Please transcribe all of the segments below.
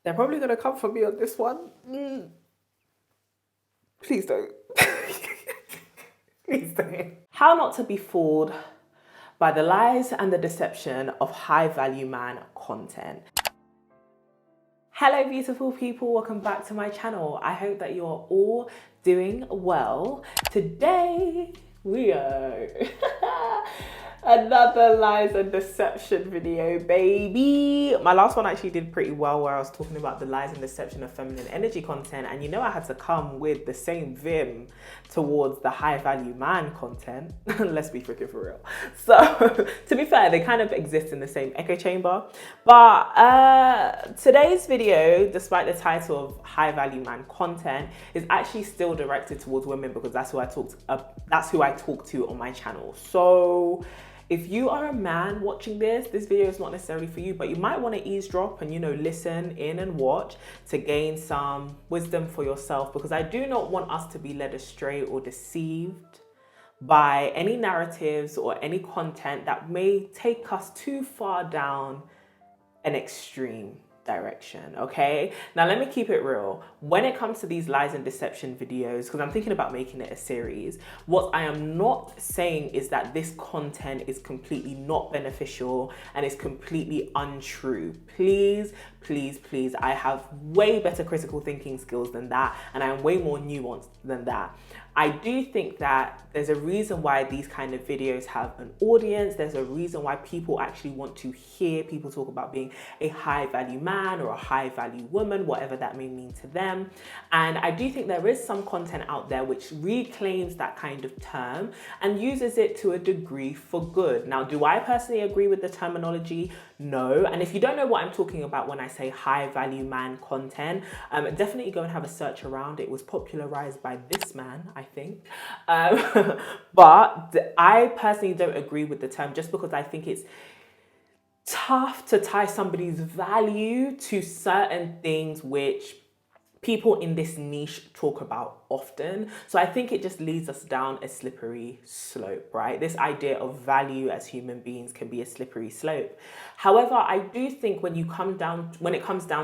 They're probably going to come for me on this one. Please don't. Please don't. How not to be fooled by the lies and the deception of high value man content. Hello beautiful people, welcome back to my channel. I hope that you are all doing well. Today we are another lies and deception video, baby. My last one actually did pretty well, where I was talking about the lies and deception of feminine energy content, and you know I had to come with the same vim towards the high value man content. Let's be freaking for real. So to be fair, they kind of exist in the same echo chamber, but today's video, despite the title of high value man content, is actually still directed towards women, because that's who I talk to on my channel. So if you are a man watching this video is not necessarily for you, but you might want to eavesdrop and, you know, listen in and watch to gain some wisdom for yourself, because I do not want us to be led astray or deceived by any narratives or any content that may take us too far down an extreme direction. Okay, now let me keep it real. When it comes to these lies and deception videos, because I'm thinking about making it a series, what I am not saying is that this content is completely not beneficial and is completely untrue. Please, I have way better critical thinking skills than that, and I'm way more nuanced than that. I do think that there's a reason why these kind of videos have an audience. There's a reason why people actually want to hear people talk about being a high value man or a high value woman, whatever that may mean to them. And I do think there is some content out there which reclaims that kind of term and uses it to a degree for good. Now, do I personally agree with the terminology? No. And if you don't know what I'm talking about when I say high value man content, definitely go and have a search around. It was popularized by this man, I think. But I personally don't agree with the term, just because I think it's tough to tie somebody's value to certain things which people in this niche talk about often. So I think it just leads us down a slippery slope, right? This idea of value as human beings can be a slippery slope. However, I do think when it comes down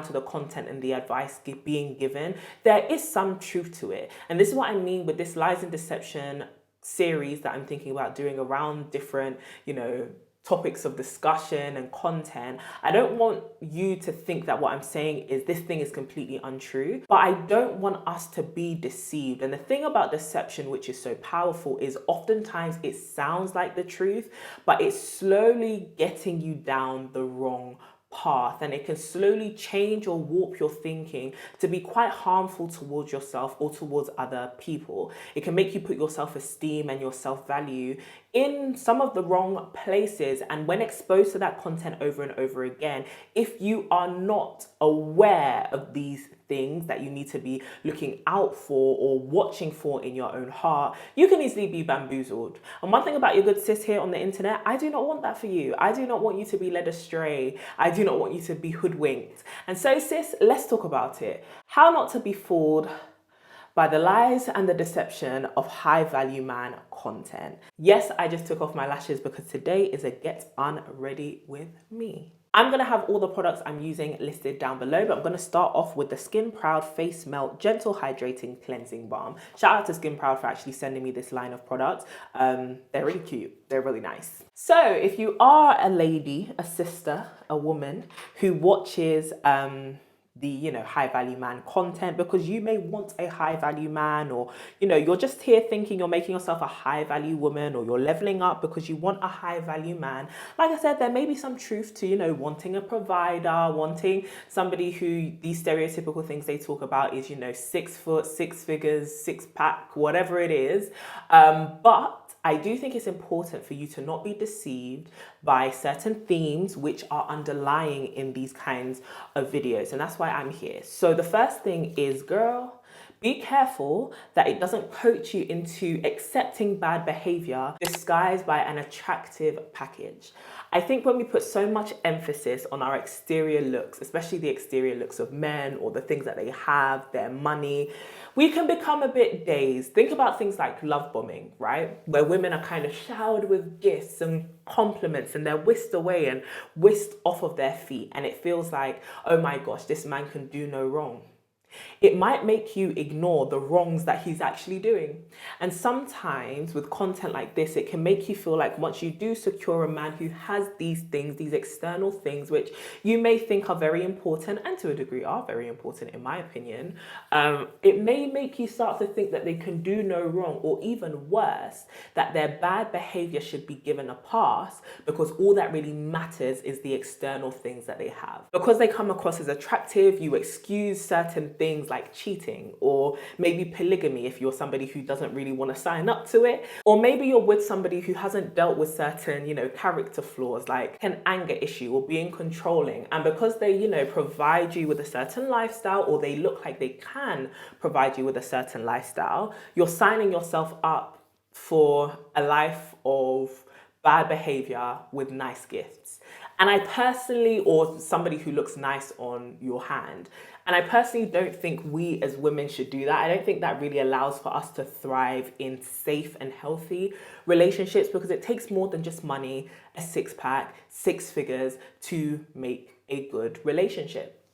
to the content and the advice being given, there is some truth to it. And this is what I mean with this lies and deception series that I'm thinking about doing around different, you know, topics of discussion and content. I don't want you to think that what I'm saying is this thing is completely untrue, but I don't want us to be deceived. And the thing about deception, which is so powerful, is oftentimes it sounds like the truth, but it's slowly getting you down the wrong path, and it can slowly change or warp your thinking to be quite harmful towards yourself or towards other people. It can make you put your self-esteem and your self-value in some of the wrong places, and when exposed to that content over and over again, if you are not aware of these things that you need to be looking out for or watching for in your own heart, you can easily be bamboozled. And one thing about your good sis here on the internet, I do not want that for you. I do not want you to be led astray. I do not want you to be hoodwinked. And so sis, let's talk about it. How not to be fooled by the lies and the deception of high value man content. Yes, I just took off my lashes because today is a get unready with me. I'm going to have all the products I'm using listed down below, but I'm going to start off with the Skin Proud Face Melt Gentle Hydrating Cleansing Balm. Shout out to Skin Proud for actually sending me this line of products. They're really cute. They're really nice. So if you are a lady, a sister, a woman who watches the, you know, high value man content because you may want a high value man, or, you know, you're just here thinking you're making yourself a high value woman, or you're leveling up because you want a high value man. Like I said, there may be some truth to, you know, wanting a provider, wanting somebody who these stereotypical things they talk about is, you know, 6 foot, 6 figures, 6-pack, whatever it is. But I do think it's important for you to not be deceived by certain themes which are underlying in these kinds of videos. And that's why I'm here. So the first thing is, girl, Be careful that it doesn't coach you into accepting bad behavior disguised by an attractive package. I think when we put so much emphasis on our exterior looks, especially the exterior looks of men or the things that they have, their money, we can become a bit dazed. Think about things like love bombing, right? Where women are kind of showered with gifts and compliments and they're whisked away and whisked off of their feet. And it feels like, oh my gosh, this man can do no wrong. It might make you ignore the wrongs that he's actually doing. And sometimes with content like this, it can make you feel like once you do secure a man who has these things, these external things, which you may think are very important and to a degree are very important in my opinion, it may make you start to think that they can do no wrong, or even worse, that their bad behavior should be given a pass because all that really matters is the external things that they have. Because they come across as attractive, you excuse certain things like cheating or maybe polygamy if you're somebody who doesn't really want to sign up to it, or maybe you're with somebody who hasn't dealt with certain, character flaws like an anger issue or being controlling, and because they, provide you with a certain lifestyle, or they look like they can provide you with a certain lifestyle, you're signing yourself up for a life of bad behavior with nice gifts. And I personally, or somebody who looks nice on your hand, and I personally don't think we as women should do that. I don't think that really allows for us to thrive in safe and healthy relationships, because it takes more than just money, a six-pack, six figures to make a good relationship.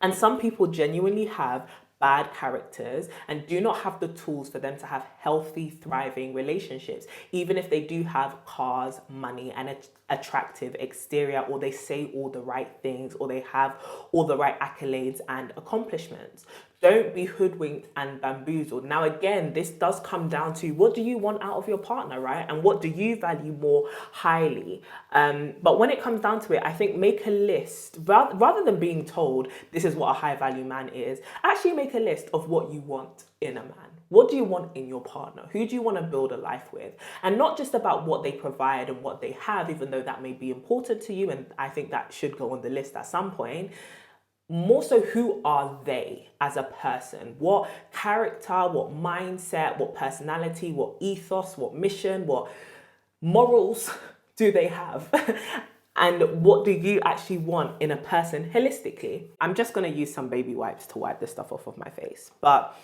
And some people genuinely have bad characters and do not have the tools for them to have healthy, thriving relationships, even if they do have cars, money, and an attractive exterior, or they say all the right things, or they have all the right accolades and accomplishments. Don't be hoodwinked and bamboozled. Now, again, this does come down to what do you want out of your partner, right? And what do you value more highly? But when it comes down to it, I think make a list rather than being told this is what a high value man is. Actually make a list of what you want in a man. What do you want in your partner? Who do you want to build a life with? And not just about what they provide and what they have, even though that may be important to you. And I think that should go on the list at some point. More so, who are they as a person? What character, what mindset, what personality, what ethos, what mission, what morals do they have? And what do you actually want in a person holistically? I'm just going to use some baby wipes to wipe this stuff off of my face. But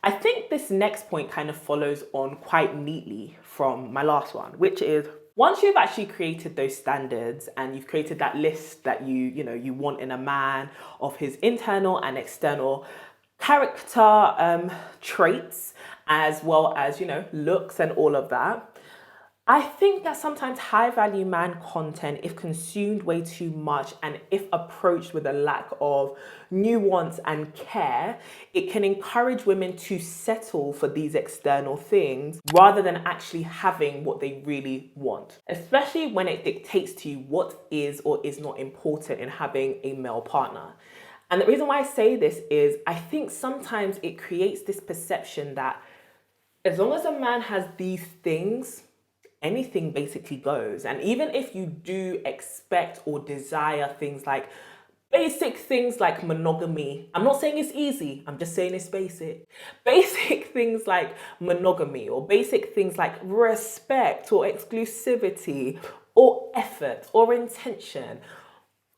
I think this next point kind of follows on quite neatly from my last one, which is once you've actually created those standards and you've created that list that you want in a man of his internal and external character traits, as well as, looks and all of that, I think that sometimes high value man content, if consumed way too much and if approached with a lack of nuance and care, it can encourage women to settle for these external things rather than actually having what they really want, especially when it dictates to you what is or is not important in having a male partner. And the reason why I say this is I think sometimes it creates this perception that as long as a man has these things, anything basically goes. And even if you do expect or desire things like basic things like monogamy, I'm not saying it's easy, I'm just saying it's basic. Basic things like monogamy, or basic things like respect or exclusivity or effort or intention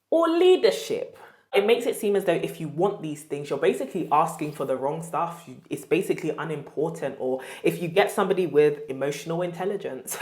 or leadership. It makes it seem as though if you want these things, you're basically asking for the wrong stuff. It's basically unimportant. Or if you get somebody with emotional intelligence,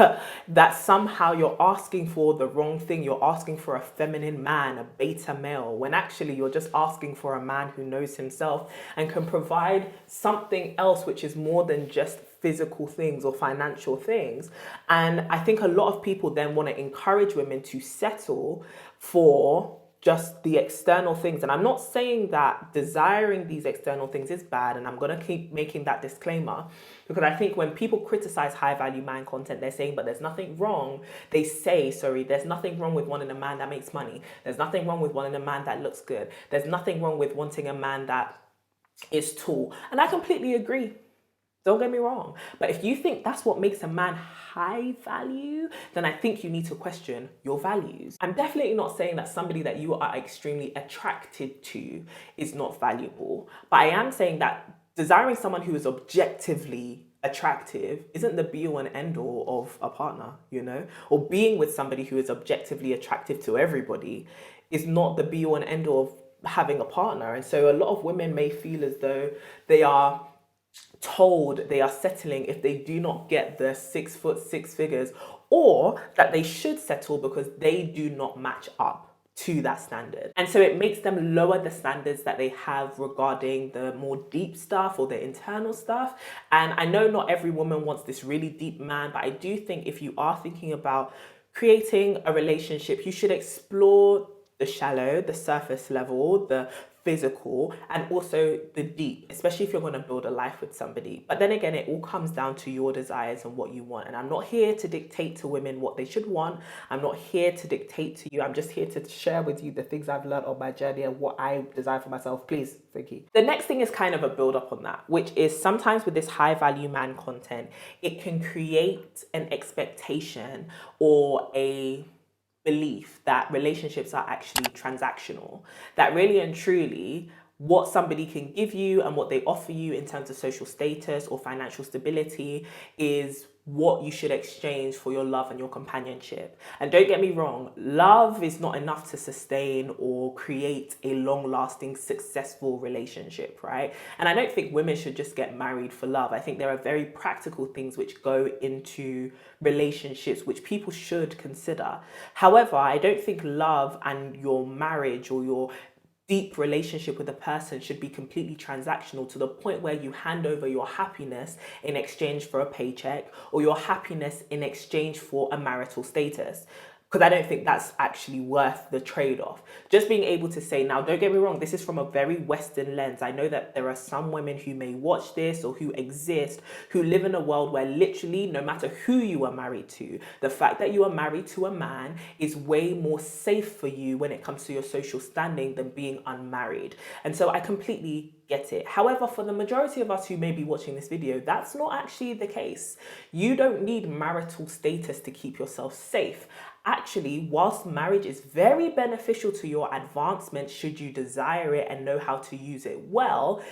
that somehow you're asking for the wrong thing. You're asking for a feminine man, a beta male, when actually you're just asking for a man who knows himself and can provide something else, which is more than just physical things or financial things. And I think a lot of people then want to encourage women to settle for just the external things. And I'm not saying that desiring these external things is bad, and I'm going to keep making that disclaimer, because I think when people criticize high value man content, they're saying, but there's nothing wrong. There's nothing wrong with wanting a man that makes money. There's nothing wrong with wanting a man that looks good. There's nothing wrong with wanting a man that is tall. And I completely agree. Don't get me wrong. But if you think that's what makes a man high value, then I think you need to question your values. I'm definitely not saying that somebody that you are extremely attracted to is not valuable. But I am saying that desiring someone who is objectively attractive isn't the be all and end all of a partner, you know, or being with somebody who is objectively attractive to everybody is not the be all and end all of having a partner. And so a lot of women may feel as though they are told they are settling if they do not get the 6 foot 6 figures, or that they should settle because they do not match up to that standard. And so it makes them lower the standards that they have regarding the more deep stuff or the internal stuff. And I know not every woman wants this really deep man, but I do think if you are thinking about creating a relationship, you should explore the shallow, the surface level, the physical, and also the deep, especially if you're going to build a life with somebody. But then again, it all comes down to your desires and what you want. And I'm not here to dictate to women what they should want. I'm not here to dictate to you. I'm just here to share with you the things I've learned on my journey and what I desire for myself. Please, thank you. The next thing is kind of a build up on that, which is sometimes with this high value man content, it can create an expectation or a belief that relationships are actually transactional, that really and truly what somebody can give you and what they offer you in terms of social status or financial stability is what you should exchange for your love and your companionship. And don't get me wrong, love is not enough to sustain or create a long-lasting, successful relationship, right? And I don't think women should just get married for love. I think there are very practical things which go into relationships which people should consider. However, I don't think love and your marriage or your deep relationship with a person should be completely transactional to the point where you hand over your happiness in exchange for a paycheck or your happiness in exchange for a marital status. Because I don't think that's actually worth the trade-off. Just being able to say, now don't get me wrong, this is from a very Western lens. I know that there are some women who may watch this or who exist, who live in a world where literally no matter who you are married to, the fact that you are married to a man is way more safe for you when it comes to your social standing than being unmarried. And so I completely get it. However, for the majority of us who may be watching this video, that's not actually the case. You don't need marital status to keep yourself safe. Actually, whilst marriage is very beneficial to your advancement, should you desire it and know how to use it well,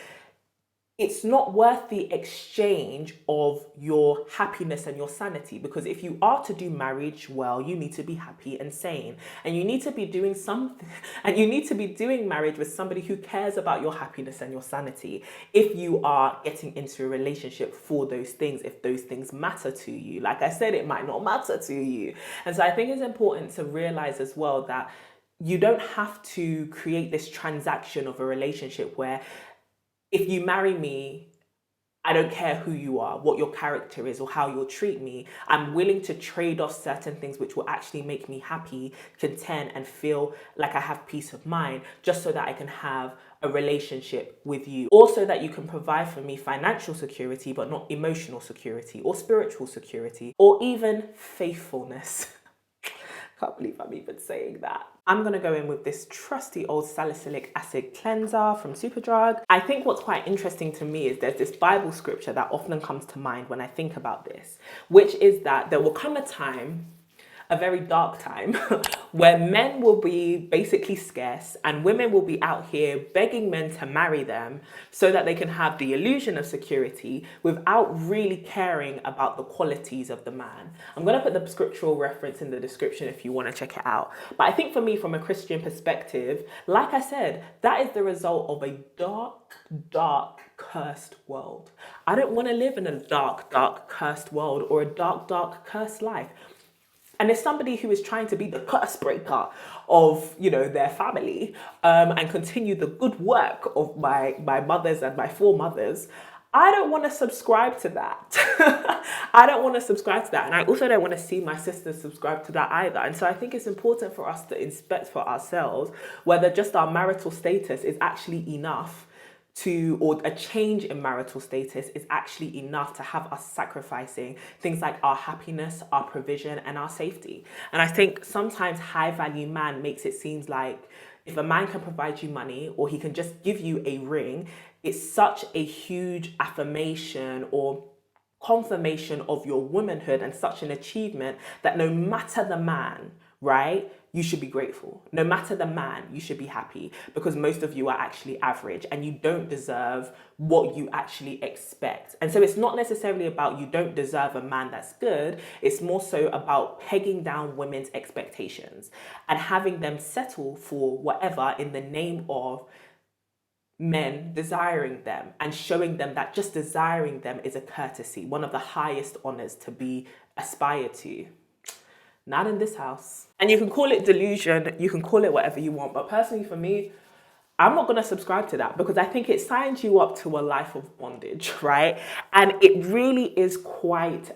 it's not worth the exchange of your happiness and your sanity. Because if you are to do marriage well, you need to be happy and sane. And you need to be doing something, and you need to be doing marriage with somebody who cares about your happiness and your sanity. If you are getting into a relationship for those things, if those things matter to you, like I said, it might not matter to you. And so I think it's important to realize as well that you don't have to create this transaction of a relationship where if you marry me, I don't care who you are, what your character is, or how you'll treat me. I'm willing to trade off certain things which will actually make me happy, content, and feel like I have peace of mind, just so that I can have a relationship with you. Also that you can provide for me financial security, but not emotional security, or spiritual security, or even faithfulness. Can't believe I'm even saying that. I'm going to go in with this trusty old salicylic acid cleanser from Superdrug. I think what's quite interesting to me is there's this Bible scripture that often comes to mind when I think about this, which is that there will come a time, a very dark time, where men will be basically scarce and women will be out here begging men to marry them so that they can have the illusion of security without really caring about the qualities of the man. I'm going to put the scriptural reference in the description if you want to check it out. But I think for me, from a Christian perspective, like I said, that is the result of a dark, dark, cursed world. I don't want to live in a dark, dark, cursed world or a dark, dark, cursed life. And as somebody who is trying to be the curse breaker of, you know, their family and continue the good work of my mothers and my foremothers, I don't want to subscribe to that. I don't want to subscribe to that. And I also don't want to see my sisters subscribe to that either. And so I think it's important for us to inspect for ourselves whether just our marital status is actually enough or a change in marital status is actually enough to have us sacrificing things like our happiness, our provision, and our safety. And I think sometimes high value man makes it seem like if a man can provide you money or he can just give you a ring, it's such a huge affirmation or confirmation of your womanhood and such an achievement that no matter the man, right, you should be grateful. No matter the man, you should be happy, because most of you are actually average and you don't deserve what you actually expect. And so it's not necessarily about you don't deserve a man that's good. It's more so about pegging down women's expectations and having them settle for whatever in the name of men desiring them, and showing them that just desiring them is a courtesy, one of the highest honors to be aspired to. Not in this house. And you can call it delusion, you can call it whatever you want, but personally for me, I'm not going to subscribe to that, because I think it signs you up to a life of bondage, right? And it really is quite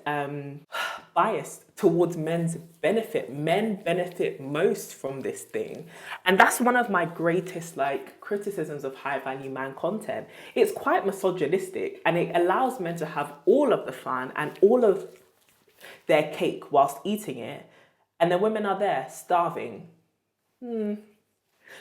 biased towards men's benefit. Men benefit most from this thing. And that's one of my greatest criticisms of high value man content. It's quite misogynistic, and it allows men to have all of the fun and all of their cake whilst eating it. And then women are there starving.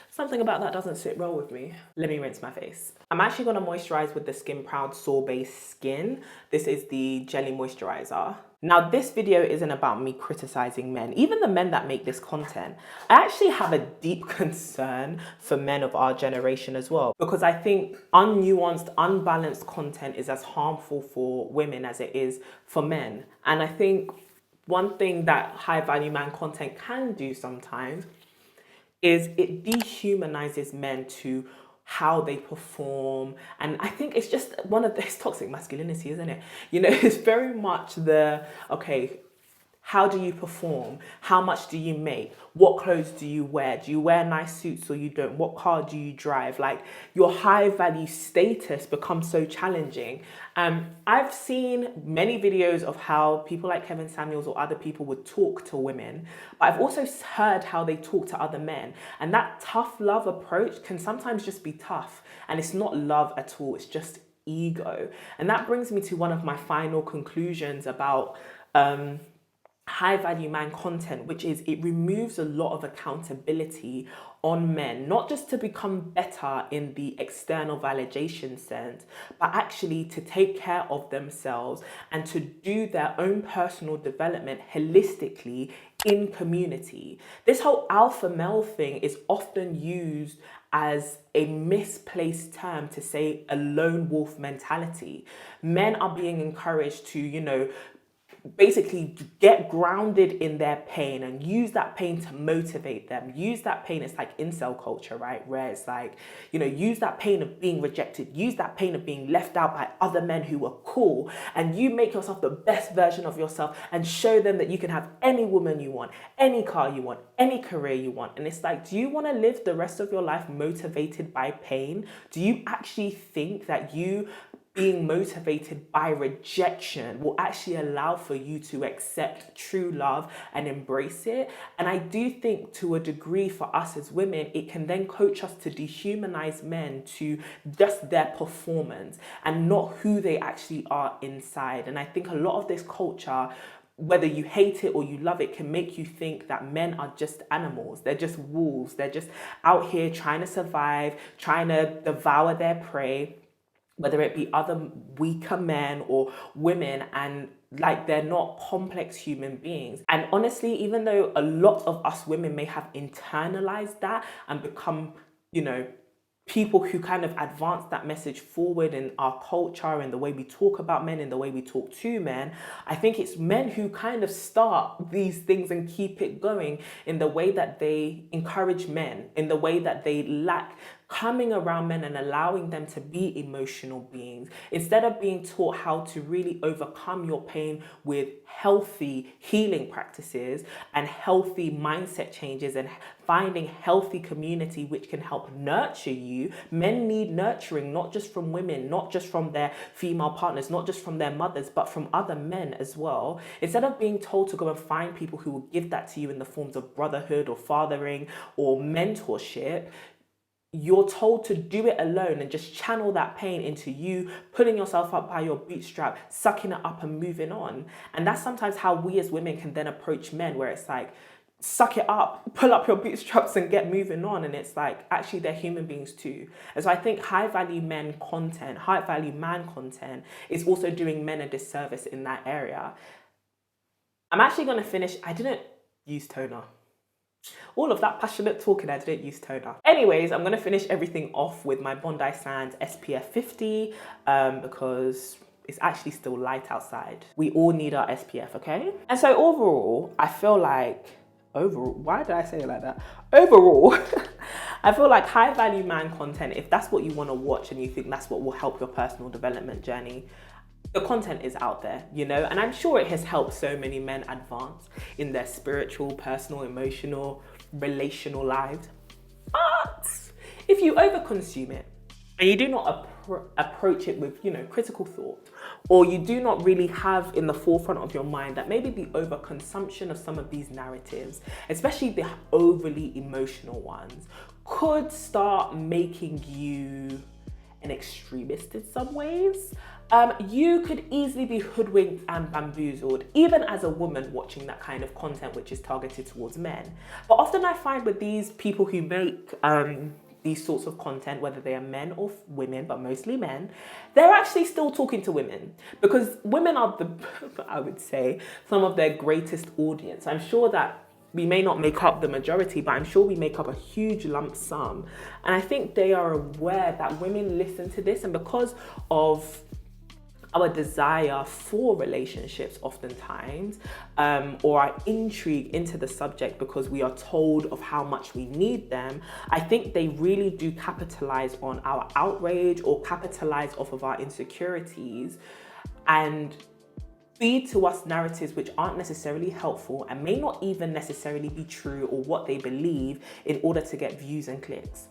Something about that doesn't sit well with me. Let me rinse my face. I'm actually going to moisturize with the Skin Proud Sorbet Skin. This is the jelly moisturizer. Now, this video isn't about me criticizing men, even the men that make this content. I actually have a deep concern for men of our generation as well, because I think unnuanced, unbalanced content is as harmful for women as it is for men. And I think one thing that high value man content can do sometimes is it dehumanizes men to how they perform. And I think it's just one of this toxic masculinity, isn't it? You know, it's very much the, okay, how do you perform? How much do you make? What clothes do you wear? Do you wear nice suits or you don't? What car do you drive? Like, your high value status becomes so challenging. I've seen many videos of how people like Kevin Samuels or other people would talk to women, but I've also heard how they talk to other men. And that tough love approach can sometimes just be tough. And it's not love at all. It's just ego. And that brings me to one of my final conclusions about high value man content, which is it removes a lot of accountability on men, not just to become better in the external validation sense, but actually to take care of themselves and to do their own personal development holistically in community. This whole alpha male thing is often used as a misplaced term to say a lone wolf mentality. Men are being encouraged to, you know, basically get grounded in their pain and use that pain to motivate them. Use that pain. It's like incel culture, right? Where it's like, you know, use that pain of being rejected, use that pain of being left out by other men who are cool, and you make yourself the best version of yourself and show them that you can have any woman you want, any car you want, any career you want. And it's like, do you want to live the rest of your life motivated by pain? Do you actually think that you being motivated by rejection will actually allow for you to accept true love and embrace it? And I do think to a degree for us as women, it can then coach us to dehumanize men to just their performance and not who they actually are inside. And I think a lot of this culture, whether you hate it or you love it, can make you think that men are just animals. They're just wolves. They're just out here trying to survive, trying to devour their prey, whether it be other weaker men or women, and like they're not complex human beings. And honestly, even though a lot of us women may have internalized that and become, you know, people who kind of advance that message forward in our culture and the way we talk about men and the way we talk to men, I think it's men who kind of start these things and keep it going in the way that they encourage men, in the way that they lack coming around men and allowing them to be emotional beings, instead of being taught how to really overcome your pain with healthy healing practices and healthy mindset changes and finding healthy community which can help nurture you. Men need nurturing, not just from women, not just from their female partners, not just from their mothers, but from other men as well. Instead of being told to go and find people who will give that to you in the forms of brotherhood or fathering or mentorship, you're told to do it alone and just channel that pain into you pulling yourself up by your bootstrap, sucking it up and moving on. And that's sometimes how we as women can then approach men, where it's like, suck it up, pull up your bootstraps and get moving on. And it's like, actually, they're human beings too. And so I think high value men content, high value man content is also doing men a disservice in that area. I'm actually going to finish. I didn't use toner. All of that passionate talking, I didn't use toner. Anyways, I'm gonna finish everything off with my Bondi Sands SPF 50 because it's actually still light outside. We all need our SPF, okay? And so overall, I feel like, why did I say it like that? Overall, I feel like high value man content, if that's what you wanna watch and you think that's what will help your personal development journey, the content is out there, you know, and I'm sure it has helped so many men advance in their spiritual, personal, emotional, relational lives. But if you overconsume it and you do not approach it with, you know, critical thought, or you do not really have in the forefront of your mind that maybe the overconsumption of some of these narratives, especially the overly emotional ones, could start making you an extremist in some ways, you could easily be hoodwinked and bamboozled, even as a woman watching that kind of content which is targeted towards men. But often I find with these people who make these sorts of content, whether they are men or women, but mostly men, they're actually still talking to women, because women are I would say, some of their greatest audience. I'm sure that we may not make up the majority, but I'm sure we make up a huge lump sum. And I think they are aware that women listen to this, and because of our desire for relationships oftentimes, or our intrigue into the subject because we are told of how much we need them, I think they really do capitalize on our outrage or capitalize off of our insecurities and feed to us narratives which aren't necessarily helpful and may not even necessarily be true or what they believe in order to get views and clicks.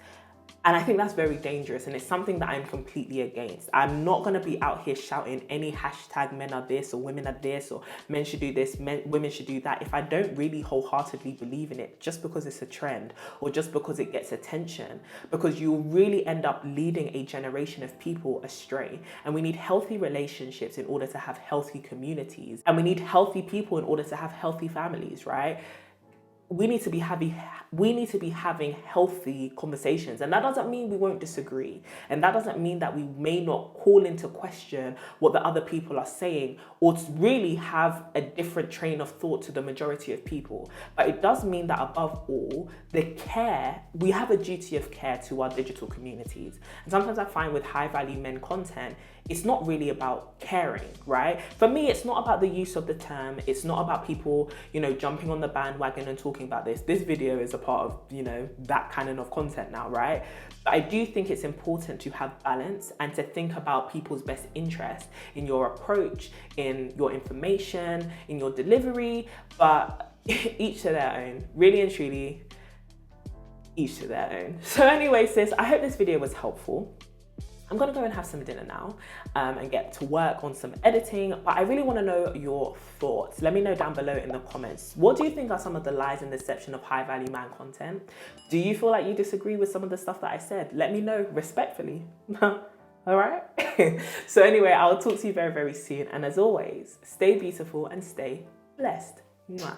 And I think that's very dangerous, and it's something that I'm completely against. I'm not gonna be out here shouting any hashtag men are this or women are this or men should do this, women should do that, if I don't really wholeheartedly believe in it just because it's a trend or just because it gets attention, because you'll really end up leading a generation of people astray. And we need healthy relationships in order to have healthy communities, and we need healthy people in order to have healthy families, right? We need to be having healthy conversations, and that doesn't mean we won't disagree, and that doesn't mean that we may not call into question what the other people are saying or to really have a different train of thought to the majority of people. But it does mean that above all, we have a duty of care to our digital communities. And sometimes I find with high value men content, it's not really about caring, right? For me, it's not about the use of the term. It's not about people, you know, jumping on the bandwagon and talking about this. This video is a part of, you know, that kind of content now, right? But I do think it's important to have balance and to think about people's best interest in your approach, in your information, in your delivery, but each to their own, really and truly, each to their own. So anyway, sis, I hope this video was helpful. I'm gonna go and have some dinner now and get to work on some editing, but I really wanna know your thoughts. Let me know down below in the comments. What do you think are some of the lies and deception of high value man content? Do you feel like you disagree with some of the stuff that I said? Let me know respectfully. All right? So anyway, I'll talk to you very, very soon. And as always, stay beautiful and stay blessed. Mwah.